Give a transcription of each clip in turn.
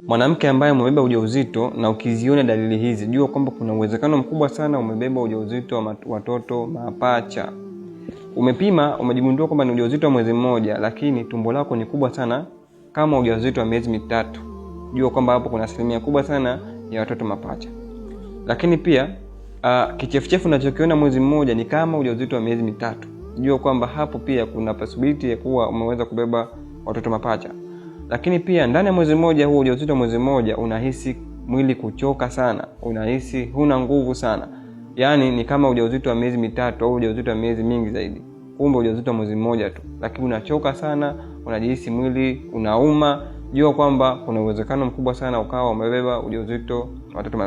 Mwanamke ambaye umebeba ujauzito na ukiziona dalili hizi, jua kwamba kuna uwezekano mkubwa sana umebeba ujauzito wa watoto mapacha. Umepima, umejigundua kwamba ni ujauzito wa mwezi mmoja, lakini tumbo lako ni kubwa sana kama ujauzito wa miezi mitatu. Jua kwamba hapo kuna asilimia kubwa sana ya watoto mapacha. Lakini pia kichefuchefu unachokiona mwezi mmoja ni kama ujauzito wa miezi mitatu. Jua kwamba hapo pia kuna possibility ya kuwa umeweza kubeba watoto mapacha. Lakini pia ndani ya mwezi mmoja huo ujauzito wa mwezi mmoja unahisi mwili kuchoka sana, unahisi huna nguvu sana. Yaani ni kama ujauzito wa miezi mitatu au ujauzito wa miezi mingi zaidi. Kumbe ujauzito wa mwezi mmoja tu, lakini unachoka sana, unajihisi mwili unauma. Jua kwamba kuna uwezekano mkubwa sana ukawa umebeba ujauzito wa watoto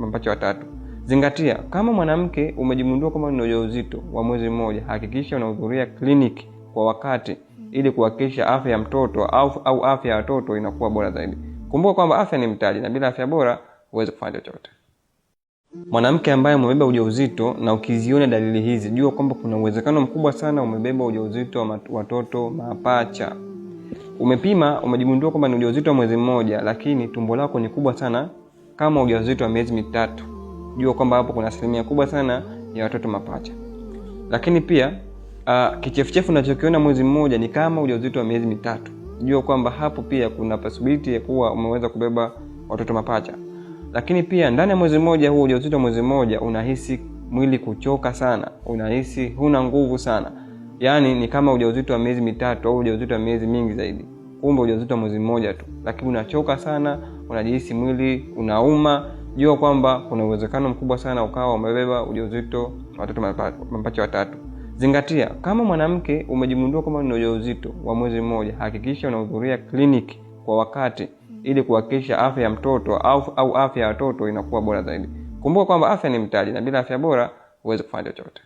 mapacha watatu. Zingatia, kama mwanamke umejigundua kwamba una ujauzito wa mwezi mmoja, hakikisha unahudhuria kliniki kwa wakati ili kuhakikisha afya ya mtoto au afya ya watoto inakuwa bora zaidi. Kumbuka kwamba afya ni mtaji na bila afya bora huwezi kufanya chochote. Mwanamke ambaye umebeba ujauzito na ukiziona dalili hizi, jua kwamba kuna uwezekano mkubwa sana umebeba ujauzito wa watoto mapacha. Umepima, umejigundua kwamba ni ujauzito wa mwezi mmoja, lakini tumbo lako ni kubwa sana kama ujauzito wa miezi mitatu. Jua kwamba hapo kuna asilimia kubwa sana ya watoto mapacha. Lakini pia kichefuchefu unachokiona mwezi mmoja ni kama ujauzito wa miezi mitatu. Jua kwamba hapo pia kuna possibility ya kuwa umeweza kubeba watoto mapacha. Lakini pia ndani ya mwezi mmoja huo ujauzito wa mwezi mmoja unahisi mwili kuchoka sana, unahisi huna nguvu sana. Yaani ni kama ujauzito wa miezi mitatu au ujauzito wa miezi mingi zaidi. Kumbe ujauzito wa mwezi mmoja tu, lakini unachoka sana, unajihisi mwili unauma. Jua kwamba kuna uwezekano mkubwa sana ukawa umebeba ujauzito wa watoto mapacha watatu. Zingatia, kama mwanamke umejigundua kwamba una ujauzito wa mwezi mmoja, hakikisha unahudhuria kliniki kwa wakati ili kuhakikisha afya ya mtoto au afya ya watoto inakuwa bora zaidi. Kumbuka kwamba afya ni mtaji na bila afya bora huwezi kufanya chochote.